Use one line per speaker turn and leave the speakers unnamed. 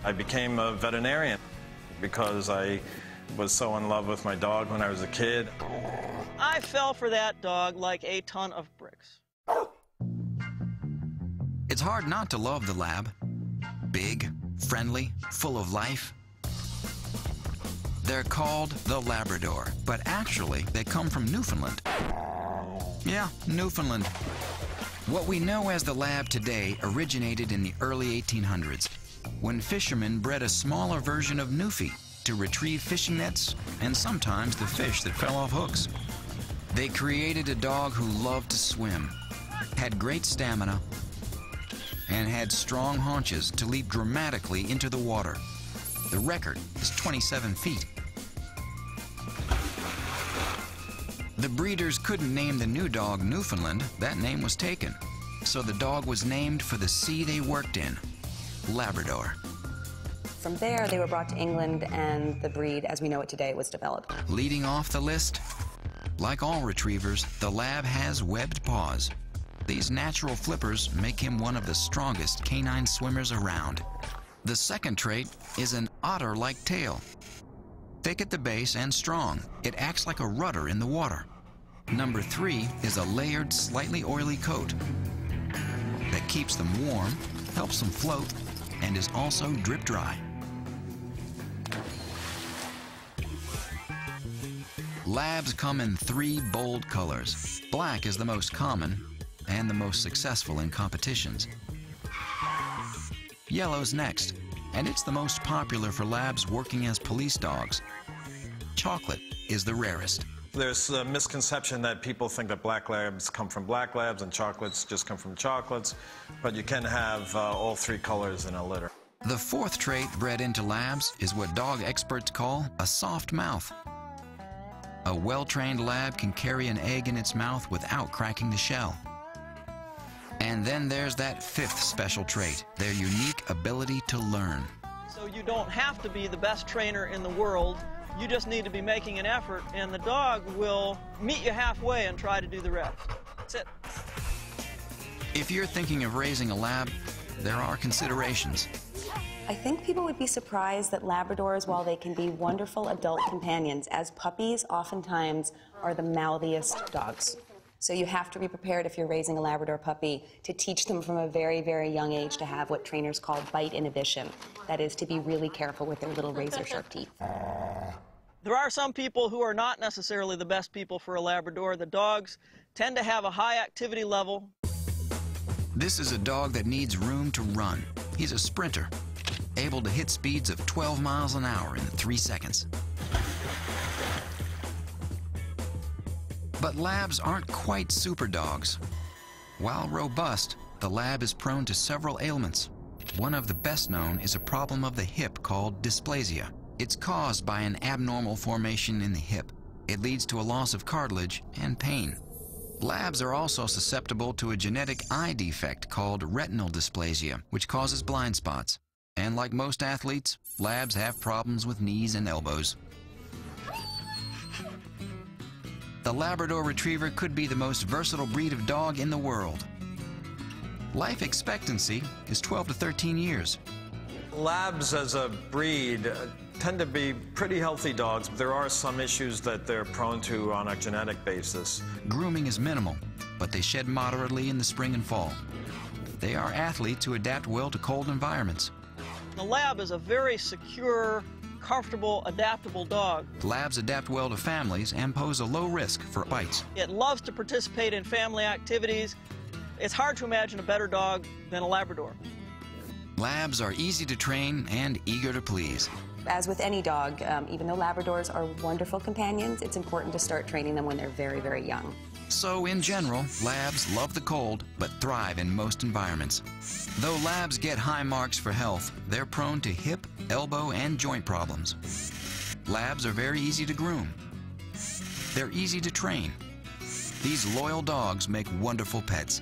I became a veterinarian because I was so in love with my dog when I was a kid.
I fell for that dog like a ton of bricks.
It's hard not to love the lab. Big, friendly, full of life. They're called the Labrador, but actually they come from Newfoundland. Yeah, Newfoundland. What we know as the lab today originated in the early 1800s, when fishermen bred a smaller version of Newfie to retrieve fishing nets and sometimes the fish that fell off hooks. They created a dog who loved to swim, had great stamina, and had strong haunches to leap dramatically into the water. The record is 27 feet. The breeders couldn't name the new dog Newfoundland. That name was taken. So the dog was named for the sea they worked in, Labrador.
From there, they were brought to England, and the breed, as we know it today, was developed.
Leading off the list, like all retrievers, the Lab has webbed paws. These natural flippers make him one of the strongest canine swimmers around. The second trait is an otter-like tail. Thick at the base and strong, it acts like a rudder in the water. Number 3 is a layered, slightly oily coat that keeps them warm, helps them float, and is also drip dry. Labs come in 3 bold colors. Black is the most common and the most successful in competitions. Yellow's next, and it's the most popular for labs working as police dogs. Chocolate is the rarest.
There's a misconception that people think that black labs come from black labs and chocolates just come from chocolates, but you can have all 3 colors in a litter.
The 4th trait bred into labs is what dog experts call a soft mouth. A well-trained lab can carry an egg in its mouth without cracking the shell. And then there's that 5th special trait, their unique ability to learn.
So you don't have to be the best trainer in the world. You just need to be making an effort, and the dog will meet you halfway and try to do the rest. That's it.
If you're thinking of raising a lab, there are considerations.
I think people would be surprised that Labradors, while they can be wonderful adult companions, as puppies oftentimes are the mouthiest dogs. So you have to be prepared, if you're raising a Labrador puppy, to teach them from a very, very young age to have what trainers call bite inhibition. That is, to be really careful with their little razor-sharp teeth.
There are some people who are not necessarily the best people for a Labrador. The dogs tend to have a high activity level.
This is a dog that needs room to run. He's a sprinter, able to hit speeds of 12 miles an hour in 3 seconds. But labs aren't quite super dogs. While robust, the lab is prone to several ailments. One of the best known is a problem of the hip called dysplasia. It's caused by an abnormal formation in the hip. It leads to a loss of cartilage and pain. Labs are also susceptible to a genetic eye defect called retinal dysplasia, which causes blind spots. And like most athletes, labs have problems with knees and elbows. The Labrador Retriever could be the most versatile breed of dog in the world. Life expectancy is 12 to 13 years.
Labs as a breed tend to be pretty healthy dogs, but there are some issues that they're prone to on a genetic basis.
Grooming is minimal, but they shed moderately in the spring and fall. They are athletes who adapt well to cold environments.
The Lab is a very secure, comfortable, adaptable dog.
Labs adapt well to families and pose a low risk for bites.
It loves to participate in family activities. It's hard to imagine a better dog than a Labrador.
Labs are easy to train and eager to please.
As with any dog, even though Labradors are wonderful companions, it's important to start training them when they're very, very young.
So, in general, labs love the cold, but thrive in most environments. Though labs get high marks for health, they're prone to hip, elbow, and joint problems. Labs are very easy to groom. They're easy to train. These loyal dogs make wonderful pets.